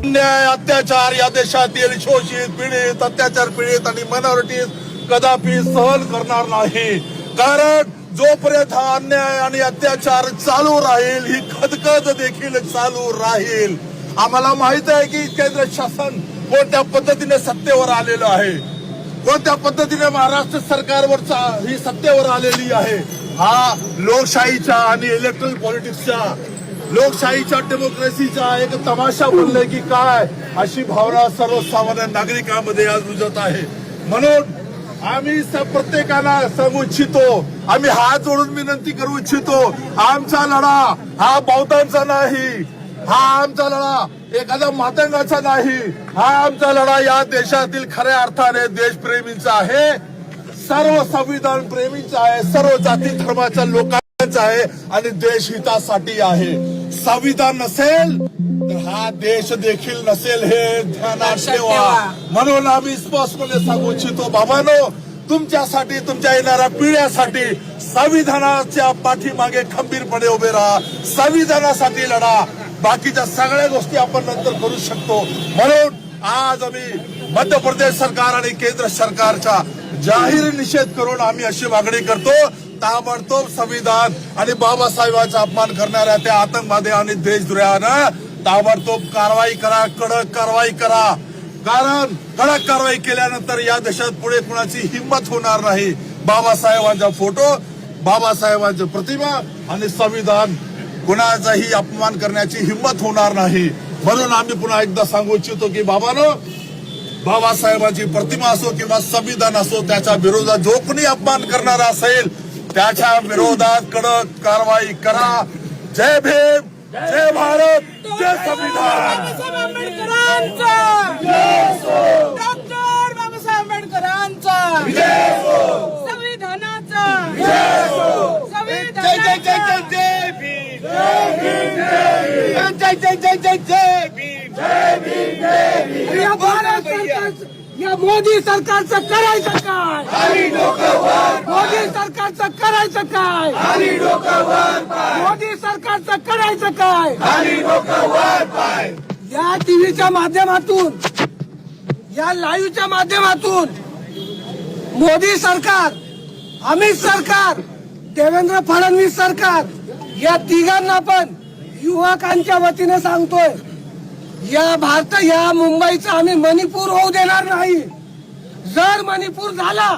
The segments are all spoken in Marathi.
अन्याय अत्याचार या देशातील शोषित पीडित अत्याचार पीडित आणि मायनॉरिटीज कदापि सहन करणार नाही। कारण जोपर्यंत हा अन्याय आणि अत्याचार चालू राहील ही खदखद देखील चालू राहील। आम्हाला माहित आहे की केंद्र शासन कोणत्या पद्धतीने सत्तेवर आलेलं आहे, कोणत्या पद्धतीने महाराष्ट्र सरकारवर ही सत्तेवर आलेली आहे। हा लोकशाहीच्या आणि इलेक्ट्रल पॉलिटिक्सच्या लोकशाहीच्या डेमोक्रेसीचा एक तमाशा बनलाय की काय अशी भावना सर्वसामान्य नागरिकांमध्ये आज रुजत आहे। म्हणून आम्ही प्रत्येकाला सांगू इच्छितो, आम्ही हात जोडून विनंती करू इच्छितो, आमचा लढा हा बौद्धांचा नाही, हा आमचा लढा एखाद्या मातंगाचा नाही, हा आमचा लढा या देशातील खऱ्या अर्थाने देशप्रेमींचा आहे, सर्व संविधान प्रेमींचा आहे, सर्व जाती धर्माच्या लोकांचा आहे आणि देशहितासाठी आहे। संविधान नसेल तर हा देश देखील नसेल हे ध्यानात ठेवा। म्हणून आम्ही स्पष्टपणे सांगू इच्छितो, बाबांनो तुमच्यासाठी तुमच्या येणाऱ्या पिढ्यासाठी संविधानाच्या पाठीमागे खंबीरपणे उभे राहा, संविधानासाठी लढा। बाकीच्या सगळ्या गोष्टी आपण नंतर करू शकतो। म्हणून आज आम्ही मध्य प्रदेश सरकार आणि केंद्र सरकारचा जाहीर निषेध करून आम्ही अशी मागणी करतो, ताबडतोब संविधान आणि बाबासाहेबांचा अपमान करणाऱ्या त्या आतंकवादी आणि देशद्रोह्यांना ताबडतोब कारवाई करा, कडक कारवाई करा। कारण कडक कारवाई केल्यानंतर या देशात पुढे कुणाची हिंमत होणार नाही। बाबासाहेबांचा फोटो, बाबासाहेबांची प्रतिमा आणि संविधान कुणाचाही अपमान करण्याची हिंमत होणार नाही। म्हणून आम्ही पुन्हा एकदा सांगू इच्छितो की बाबांनो, बाबासाहेबांची प्रतिमा असो किंवा संविधान असो त्याच्या विरोधात जो कोणी अपमान करणारा असेल त्याच्या विरोधात कडक कारवाई करा। जय भीम, जय भारत, जय संविधान। डॉक्टर बाबासाहेब आंबेडकरांचा संविधानाचा जय जय जय जय जय भीम, जय जय जय जय जय भीम, जय भीम जय भीम। या भारत सरकारचं, या मोदी सरकारचं करायचं काय? खाली डोकं वर, मोदी सरकारचं करायचं काय? खाली डोकं वर पाय, मोदी सरकारचं करायचं काय? खाली डोकं वर पाय। या टीव्हीच्या माध्यमातून, या लाईव्हच्या माध्यमातून मोदी सरकार, अमित सरकार, देवेंद्र फडणवीस सरकार या तिघांना पण युवकांच्या वतीने सांगतोय, या मुंबईचा आम्ही मणिपूर होऊ देणार नाही। जर मणिपूर झाला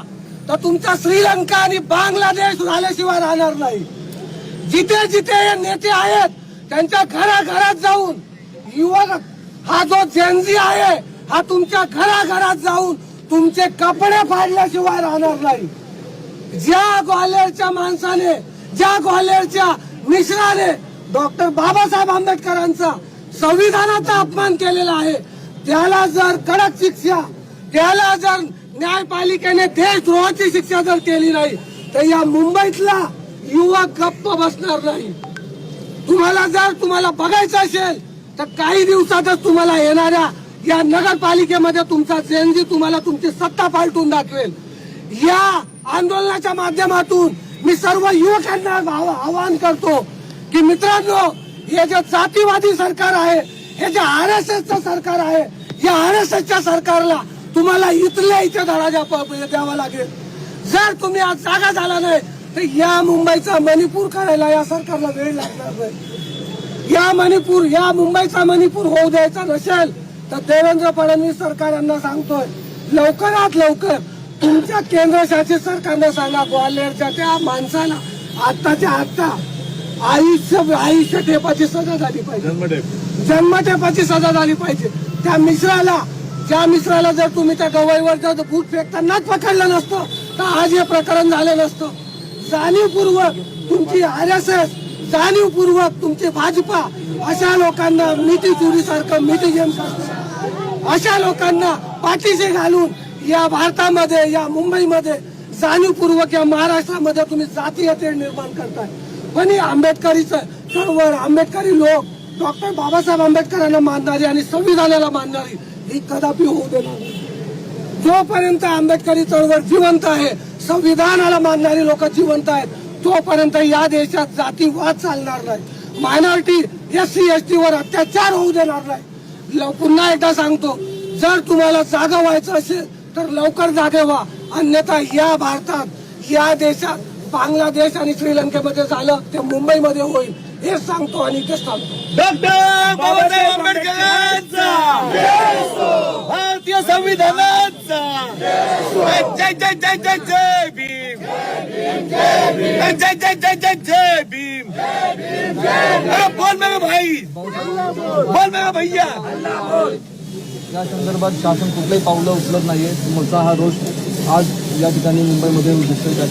तर तुमचा श्रीलंका आणि बांगलादेश झाल्याशिवाय राहणार नाही। जिथे जिथे हे नेते आहेत त्यांच्या घराघरात जाऊन युवक, हा जो जेनझी आहे हा तुमच्या घराघरात जाऊन तुमचे कपडे फाडल्याशिवाय राहणार नाही। ज्या ग्वाल्हेरच्या माणसाने, ज्या ग्वाल्हेरच्या मिश्राने डॉक्टर बाबासाहेब आंबेडकरांचा संविधानाचा अपमान केलेला आहे त्याला जर कडक शिक्षा, त्याला जर न्यायपालिकेने देशद्रोहाची शिक्षा जर केली नाही तर या मुंबईतला युवक गप्प बसणार नाही। तुम्हाला बघायचं असेल तर काही दिवसातच तुम्हाला येणाऱ्या या नगरपालिकेमध्ये तुमचा जेनजी तुम्हाला तुमची सत्ता पालटून दाखवेल। या आंदोलनाच्या माध्यमातून मी सर्व युवकांना आवाहन करतो की मित्रांनो, हे जे जातीवादी सरकार आहे, हे जे RSSचं सरकार आहे, या RSSच्या सरकारला तुम्हाला इथल्या इथे धडा द्यावा लागेल। जर तुम्ही आज जागा झाला नाही तर या मुंबईचा मणिपूर करायला या सरकारला वेळ लागणार नाही। या मुंबईचा मणिपूर होऊ द्यायचा नसेल तर देवेंद्र फडणवीस सरकार यांना सांगतोय, लवकरात लवकर तुमच्या केंद्रशासित सरकारने सांगा ग्वाल्हेरच्या त्या माणसाला आत्ताच्या आत्ता आयुष्य टेपाची सजा झाली पाहिजे, जन्मठेपाची सजा झाली पाहिजे। ज्या मिश्राला जर तुम्ही त्या गवईवर जर बूट फेकतानाच पकडलं नसतं तर आज हे प्रकरण झालं नसतं। जाणीवपूर्वक तुमची RSS, जाणीवपूर्वक तुमची भाजपा अशा लोकांना मिठी चोरी सारखं, मिठी गेम सारखं अशा लोकांना पाठीशी घालून या भारतामध्ये, या मुंबईमध्ये जाणीवपूर्वक या महाराष्ट्रामध्ये तुम्ही जातीय तेढ निर्माण करताय। पण आंबेडकरी चळवळ, आंबेडकरी लोक, डॉक्टर बाबासाहेब आंबेडकरांना मानणारी आणि संविधानाला मानणारी ही कदापि होऊ देणार नाही। जोपर्यंत आंबेडकरी चळवळ जिवंत आहे, संविधानाला मानणारी लोक जिवंत आहेत, तोपर्यंत या देशात जातीवाद चालणार नाही। मायनॉरिटी SC ST वर अत्याचार होऊ देणार नाही। पुन्हा एकदा सांगतो, जर तुम्हाला जागा व्हायचं असेल तर लवकर जागे व्हा, अन्यथा या भारतात या देशात बांगलादेश आणि श्रीलंकेमध्ये झालं ते मुंबईमध्ये होईल हे सांगतो आणि इथेच थांबतो. डॉक्टर बाबासाहेब आंबेडकरांचा भारतीय संविधानाचा जय जय जय जय जय भीम, जय जय जय जय जय भीम. अरे बोल मेरा भाई, बोल मेरा भैया. या संदर्भात शासन कुठलंही पावलं उचलत नाहीये. तुमचा हा रोष आज या ठिकाणी मुंबईमध्ये दिसतोय का?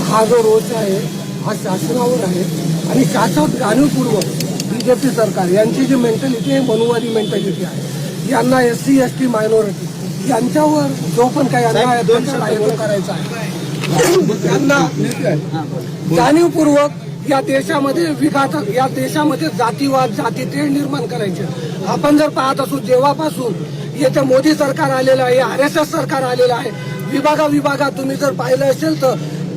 हा जो रोष आहे हा शासनावर आहे आणि शासन जाणीवपूर्वक बीजेपी सरकार यांची जी मेंटॅलिटी आहे मनुवादी मेंटॅलिटी आहे, यांना SC ST मायनॉरिटी यांच्यावर जो पण काही अन्याय अत्याचार आहे तो करायचा आहे. त्यांना जाणीवपूर्वक या देशामध्ये विघातक, या देशामध्ये जातीवाद जातीतेढ निर्माण करायचे. आपण जर पाहत असू जेव्हापासून येथे मोदी सरकार आलेलं आहे, RSS सरकार आलेलं आहे, विभागात तुम्ही जर पाहिलं असेल तर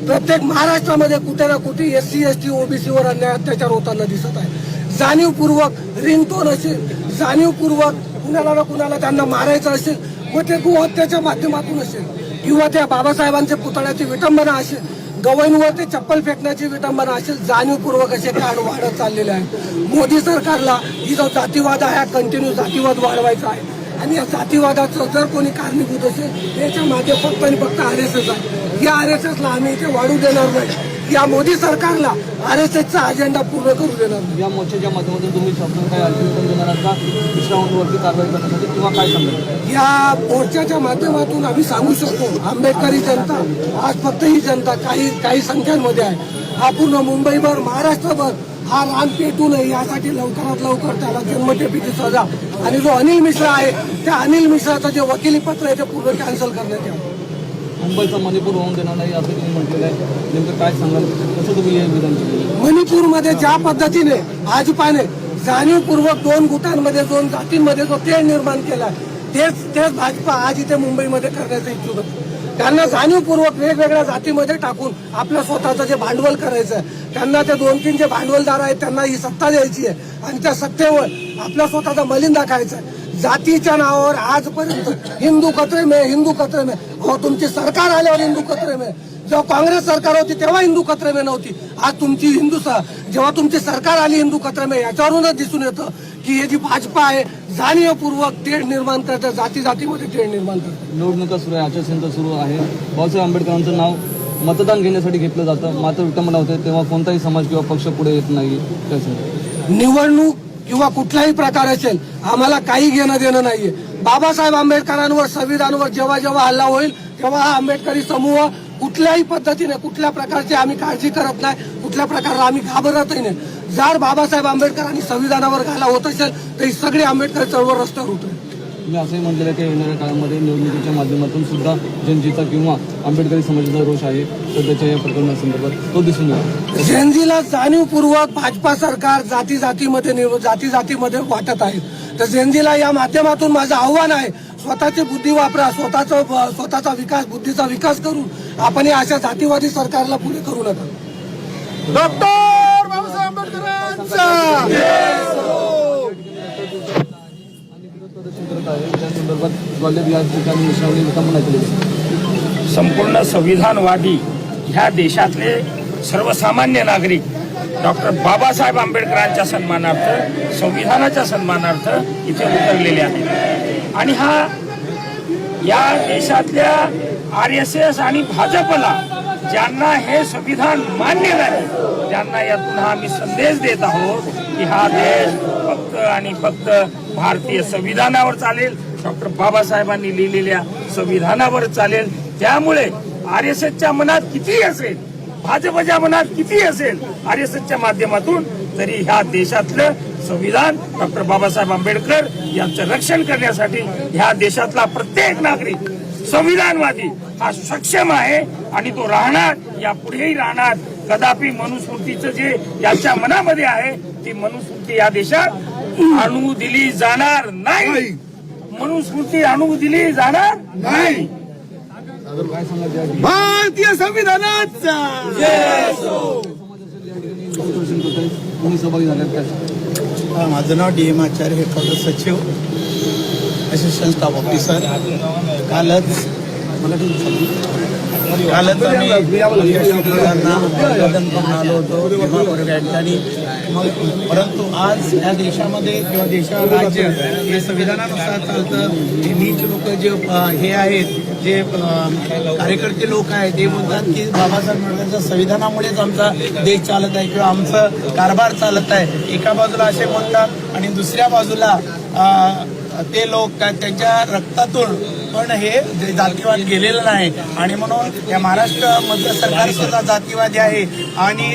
प्रत्येक महाराष्ट्रामध्ये कुठे ना कुठे SC ST OBC वर अन्याय अत्याचार होताना दिसत आहे. जाणीवपूर्वक रिंगटोन असेल, जाणीवपूर्वक कुणाला ना कुणाला त्यांना मारायचं असेल, मग ते गोहत्याच्या माध्यमातून असेल किंवा त्या बाबासाहेबांच्या पुतळ्याची विटंबना असेल, गवईंवर ते चप्पल फेकण्याची विटंबना असेल, जाणीवपूर्वक असे काळ वाढत चाललेले आहेत. मोदी सरकारला ही जो जातीवाद आहे हा कंटिन्यू जातीवाद वाढवायचा आहे आणि या जातीवादाचं जर कोणी कारणीभूत असेल याच्या मागे फक्त आणि फक्त RSS आहे. या RSSला आम्ही इथे वाढू देणार नाही. या मोदी सरकारला RSSचा अजेंडा पूर्ण करू देणार नाही. या मोर्चाच्या माध्यमातून तुम्ही शासन काही अल्टिमेटम देणार आहात का दुसऱ्यावरती कारवाई करण्यासाठी किंवा काय सांगणार? या मोर्चाच्या माध्यमातून आम्ही सांगू शकतो, आंबेडकरी जनता आज फक्त ही जनता काही संख्यांमध्ये आहे, हा पूर्ण मुंबईभर महाराष्ट्रभर हा रान पेटू नये यासाठी लवकरात लवकर त्याला जन्मठेपेची सजा आणि जो अनिल मिश्रा आहे त्या अनिल मिश्राचं जे वकिली पत्र आहे ते पूर्ण कॅन्सल करण्यात यावं. मुंबईचा मणिपूर होऊन देणार नाही असं तुम्ही म्हटलेलं आहे. नेमकं काय सांगाल, कसं तुम्ही हे विधान केलं? मणिपूरमध्ये ज्या पद्धतीने भाजपाने जाणीवपूर्वक दोन गुटांमध्ये दोन जातींमध्ये जो तेढ निर्माण केला तेच भाजपा आज इथे मुंबईमध्ये करण्याचं इच्छुक होतं. त्यांना जाणीवपूर्वक वेगवेगळ्या जातीमध्ये टाकून आपलं स्वतःचं जे भांडवल करायचं आहे, त्यांना ते 2-3 जे भांडवलदार आहेत त्यांना ही सत्ता द्यायची आहे आणि त्या सत्तेवर आपला स्वतःचा मलिंदा खायचा आहे. जातीच्या नावावर आजपर्यंत हिंदू खतरे में हो, तुमची सरकार आल्यावर हिंदू खतरे में, जेव्हा काँग्रेस सरकार होती तेव्हा हिंदू खतरे में नव्हती. आज तुमची जेव्हा तुमची सरकार आली हिंदू खतरे में, याच्यावरूनच दिसून येतं की हे जी भाजपा आहे जाणीवपूर्वक तेढ निर्माण करते, जातीमध्ये तेढ निर्माण करते. निवडणुका सुरू आहे, आचारसंहिता सुरू आहे. बाबासाहेब आंबेडकरांचं नाव मतदान घेण्यासाठी घेतलं जातं, मात्र विटंबना होते तेव्हा कोणताही समाज किंवा पक्ष पुढे येत नाही. निवडणूक किंवा कुठलाही प्रकार असेल आम्हाला काही घेणं देणं नाहीये. बाबासाहेब आंबेडकरांवर संविधानावर जेव्हा हल्ला होईल तेव्हा हा आंबेडकरी समूह कुठल्याही पद्धतीने कुठल्या प्रकारची आम्ही काळजी करत नाही, कुठल्या प्रकारला आम्ही घाबरतही नाही. जर बाबासाहेब आंबेडकरांनी संविधानावर घाला होत असेल तर ही सगळी आंबेडकर चळवळ रस्त्यावर उतरेल. मी असंही म्हटलेलं आहे की येणाऱ्या काळामध्ये निवडणुकीच्या माध्यमातून सुद्धा जनतेचा किंवा आंबेडकरी समाजाचा रोष आहे सध्याच्या या प्रकरणासंदर्भात तो दिसून येतो. झेंझीला जाणीवपूर्वक भाजपा सरकार जातीमध्ये वाटत आहे. तर झेंझीला या माध्यमातून माझं आव्हान आहे, स्वतःची बुद्धी वापरा, स्वतःचा विकास बुद्धीचा विकास करून आपण या अशा जातीवादी सरकारला पुढे करू नका. डॉक्टर बाबासाहेब आंबेडकरांचा त्या संदर्भात ग्वाल्हेर या ठिकाणी मिश्रांनी विटंबना केली. संपूर्ण संविधानवादी ह्या देशातले सर्वसामान्य नागरिक डॉक्टर बाबासाहेब आंबेडकरांच्या सन्मानार्थ, संविधानाच्या सन्मानार्थ इथे उतरलेले आहेत. आणि हा या देशातल्या RSS आणि भाजपला ज्यांना हे संविधान मान्य नाही त्यांना यातून हा आम्ही संदेश देत आहोत की हा देश फक्त आणि फक्त भारतीय संविधानावर चालेल, डॉक्टर बाबासाहेबांनी लिहिलेल्या संविधानावर चालेल. त्यामुळे RSSच्या मनात कितीही असेल, भाजपच्या मनात कितीही असेल, RSSच्या माध्यमातून तरी ह्या देशातलं संविधान डॉक्टर बाबासाहेब आंबेडकर यांचं रक्षण करण्यासाठी ह्या देशातला प्रत्येक नागरिक संविधानवादी हा सक्षम आहे आणि तो राहणार, यापुढेही राहणार. कदापि मनुस्मृतीचं जे याच्या मनामध्ये आहे ती मनुस्मृती या देशात आणू दिली जाणार नाही. मनुस्मृती आणू दिली जाणार नाही. भारतीय संविधानाचा तुम्ही सहभागी झाल्यात काय? माझं नाव डी एम आचार्य, हेडक्वार्टर सचिव, असिस्टंट स्टाफ ऑफिसर. कालच आम्ही अभिवादन करून आलो होतो भीमाकोरेगाव या ठिकाणी. मग परंतु आज या देशामध्ये किंवा राज्य हे संविधानानुसार चालतं. हे नीच लोक जे हे आहेत, जे कार्यकर्ते लोक आहेत, ते बोलतात की बाबासाहेब आंबेडकरांच्या संविधानामुळेच आमचा देश चालत आहे किंवा आमचं कारभार चालत आहे. एका बाजूला असे बोलतात आणि दुसऱ्या बाजूला ते लोक त्यांच्या रक्तातून पण हे जातीवाद गेलेलं नाही. आणि म्हणून या महाराष्ट्रामधलं सरकार सुद्धा जातीवादी आहे आणि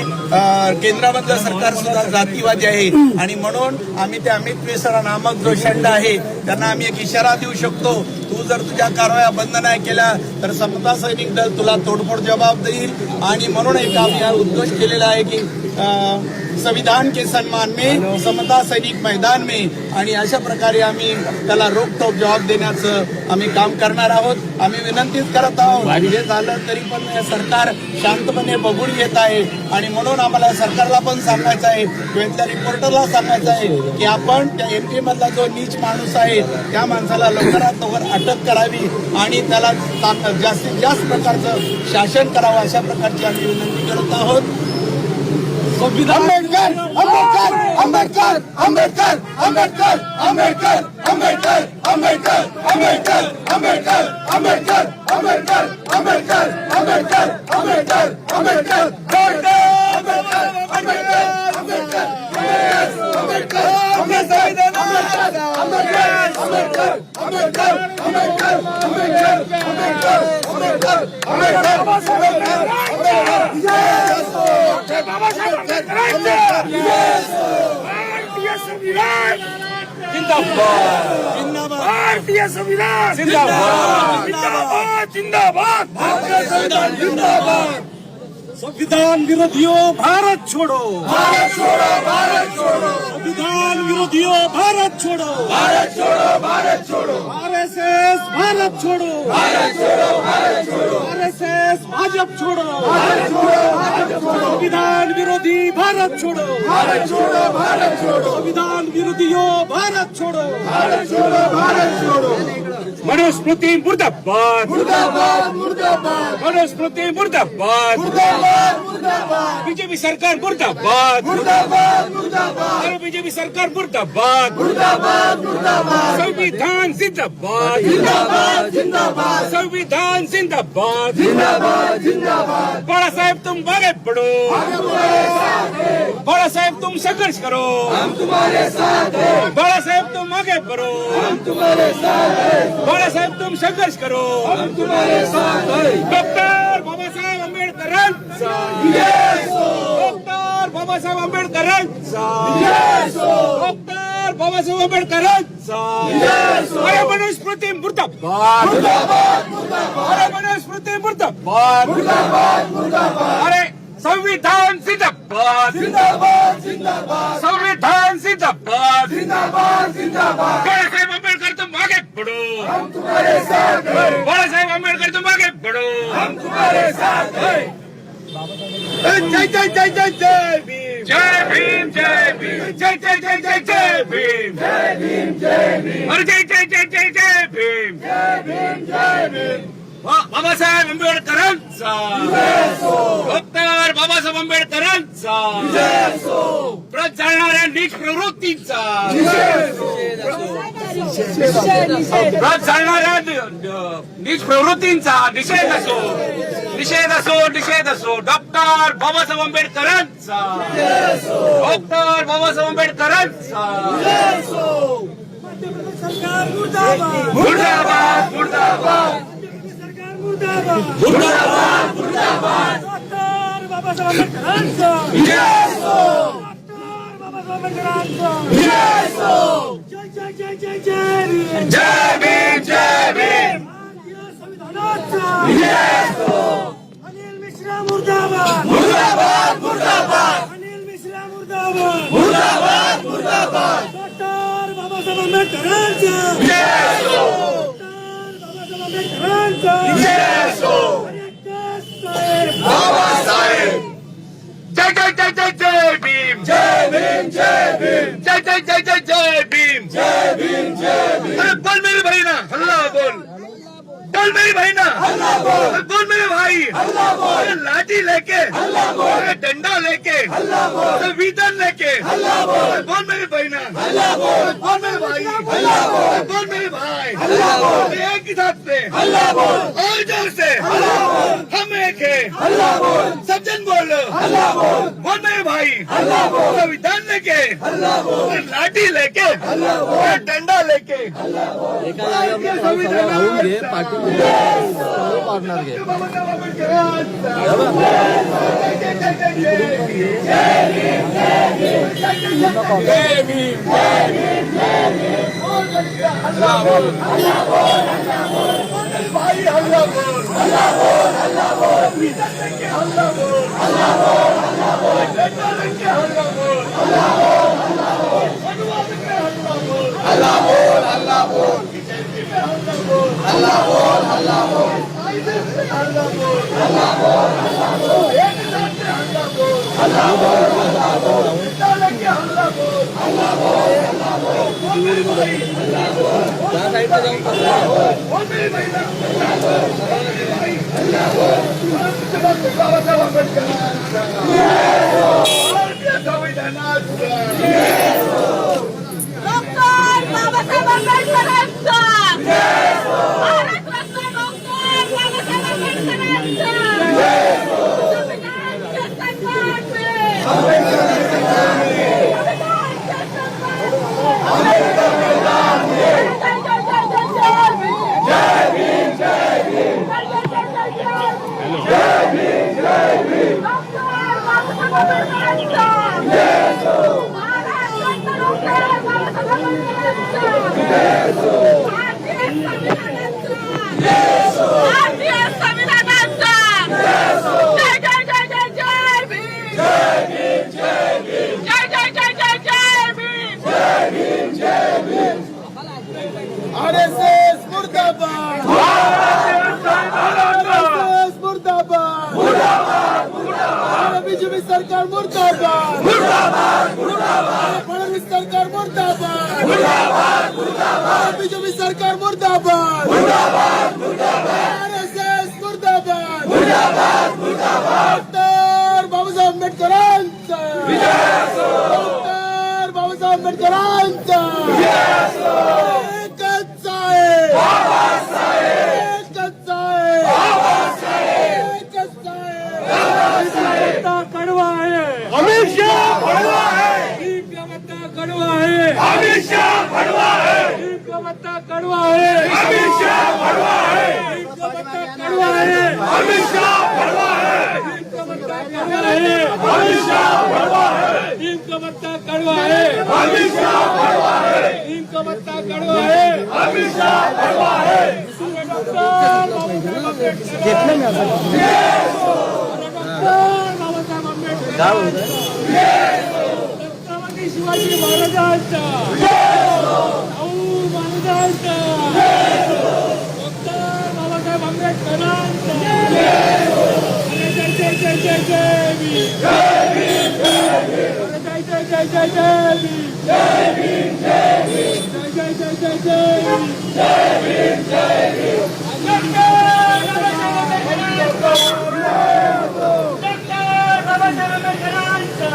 केंद्रामधलं सरकार सुद्धा जातीवादी आहे. आणि म्हणून आम्ही ते अमित मिश्रा नामक जो षंड आहे त्यांना आम्ही एक इशारा देऊ शकतो. तू जर तुझ्या कारवाया बंद नाही केल्या तर समता सैनिक दल तुला तोडफोड जबाब देईल. आणि म्हणून एक आम्ही उद्घोष केलेला आहे की संविधान के सम्मान में, समता सैनिक मैदान में. आणि अशा प्रकारे आम्ही त्याला रोखठोक जबाब देण्याचं आम्ही काम करणार आहोत. आम्ही विनंतीच करत आहोत. हे झालं तरी पण हे सरकार शांतपणे बघून घेत आहे. आणि म्हणून आम्हाला सरकारला पण सांगायचं आहे किंवा इथल्या रिपोर्टरला सांगायचं आहे की आपण त्या MP मधला जो नीच माणूस आहे त्या माणसाला लवकरात लवकर अटक करावी आणि त्याला जास्तीत जास्त प्रकारचं शासन करावं, अशा प्रकारची आम्ही विनंती करत आहोत. आंबेडकर आंबेडकर आंबेडकर आंबेडकर आंबेडकर आंबेडकर आंबेडकर आंबेडकर आंबेडकर आंबेडकर आंबेडकर आंबेडकर आंबेडकर आंबेडकर आंबेडकर आंबेडकर भारतीय संविधान जिंदाबाद, जिंदाबाद, जिंदाबाद, जिंदाबाद. संविधान विरोधियों भारत छोड़ो, भारत छोड़ो, भारत छोड़ो, संविधान विरोधियों भारत छोड़ो, भारत छोड़ो, भारत छोड़ो, RSS भारत छोड़ो, भारत छोड़ो, भारत छोड़ो, RSS भाजप छोड़ो, भारत छोड़ो, भारत छोड़ो, संविधान विरोधी भारत छोड़ो, भारत छोड़ो, भारत छोड़ो, संविधान विरोधियों भारत छोड़ो, भारत छोड़ो, भारत छोड़ो. मनुस्मृती मुर्दाबाद, मुर्दाबाद, मुर्दाबाद, मनुस्मृती मुर्दाबाद, मुर्दाबाद, मुर्दाबाद, बीजेपी सरकार मुर्दाबाद, मुर्दाबाद, मुर्दाबाद, अरे बीजेपी सरकार मुर्दाबाद, मुर्दाबाद, मुर्दाबाद, संविधान जिंदाबाद, जिंदाबाद, जिंदाबाद, संविधान जिंदाबाद, जिंदाबाद, जिंदाबाद. बाळासाहेब तुम आगे बढ़ो, बाळासाहेब तुम संघर्ष करो, हम तुम्हारे साथ हैं, बाळासाहेब तुम आगे बढ़ो, हम तुम्हारे साथ हैं, बाळासाहेब तुम संघर्ष करो. हम तुम्हारे साथ हैं. डॉक्टर बाबासाहेब आंबेडकरांचा, डॉक्टर बाबासाहेब आंबेडकरांचा, डॉक्टर बाबासाहेब आंबेडकरांचा. अरे मनुस्मृती मुर्दाबाद, मुर्दाबाद, मुर्दाबाद, अरे मनुस्मृती मुर्दाबाद, मुर्दाबाद, मुर्दाबाद, अरे संविधान जिंदाबाद, जिंदाबाद, जिंदाबाद, संविधान जिंदाबाद, जिंदाबाद, जिंदाबाद. बाळासाहेब आंबेडकर तुम आगे बढ़ो, हम तुम्हारे साथ हैं, बाळासाहेब आंबेडकर तुम आगे बढ़ो. हम तुम्हारे साथ हैं. जय जय जय जय जय भीम. जय भीम, जय भीम, जय जय जय जय जय भीम, जय भीम, जय भीम, अरे जय जय जय जय जय भीम. जय भीम, जय भीम. बाबासाहेब आंबेडकरांचा, डॉक्टर बाबासाहेब आंबेडकरांचा, प्रत जाणणाऱ्या नीच प्रवृत्तींचा, प्रत जाणणाऱ्या नीच प्रवृत्तींचा निषेध असो, निषेध असो, निषेध असो. डॉक्टर बाबासाहेब आंबेडकरांचा, डॉक्टर बाबासाहेब आंबेडकरांचा. मुर्दाबाद, मुर्दाबाद, मुर्दाबाद, मुर्दाबाद. डॉक्टर बाबासाहेब आंबेडकरांचा, जय हो, बाबासाहेब आंबेडकरांचा. जय हो. जय जय जय जय जय भीम. जय भीम, जय भीम. भारतीय संविधानाचा. जय हो. अनिल मिश्रा मुर्दाबाद, मुर्दाबाद, मुर्दाबाद, अनिल मिश्रा मुर्दाबाद, मुर्दाबाद, मुर्दाबाद. डॉक्टर बाबासाहेब आंबेडकरांचा. जय हो, बाबासाहेब आंबेडकरांचा. जय हो. बाबासाहेब. बाबासाहेब. जय जय जय जय जय भीम, जय भीम, जय भीम. जय जय जय जय जय भीम, जय भीम, जय भीम। अरे बोल मेरी बहना, हल्ला बोल, बोल मेरी बहना, हल्ला बोल, बोल मेरे भाई, हल्ला बोल, लाठी लेके, हल्ला बोल, डंडा लेके, हल्ला बोल, वीतन लेके, हल्ला बोल, बोल मेरी बहना, हल्ला बोल, बोल मेरे भाई, हल्ला बोल, बोल मेरे भाई, हल्ला बोल, एक ही साथ से, हल्ला बोल, और जोर से, हल्ला बोल, हम एक है, हल्ला बोल, सज्जन बोलो, हल्ला बोल, बोल मेरे भाई, हल्ला बोल, संविधान लेके, हल्ला बोल, लाठी लेके, हल्ला बोल, डंडा लेके, हल्ला बोल, पाडणार घे RSS मुर्दाबाद, RSS मुर्दाबाद, बीजेपी सरकार मुर्दाबाद, फडणवीस सरकार मुर्दाबाद, बीजेपी सरकार मुर्दाबाद, RSS मुर्दाबाद, डॉक्टर बाबासाहेब आंबेडकरांचा, डॉक्टर बाबासाहेब आंबेडकरांचा कड़वा है, हमेशा कड़वा है, कड़वा है, हमेशा कड़वा है, कड़वा है, हमेशा कड़वा है, कड़वा है, हमेशा कड़वा है, हमेशा कड़वा है, कड़वा है, हमेशा कड़वा है, कड़वा है, हमेशा कड़वा है। छत्रपती शिवाजी महाराजांचा, महाराजांचा, डॉक्टर बाबासाहेब आंबेडकरांचा, जय जय जय जय जय भीम, जय भीम, जय जय जय जय जय भीम, जय भीम, जय भीम, जय जय जय जय भीम, जय भीम, जय भीम, डॉक्टर बाबासाहेब आंबेडकरांचा,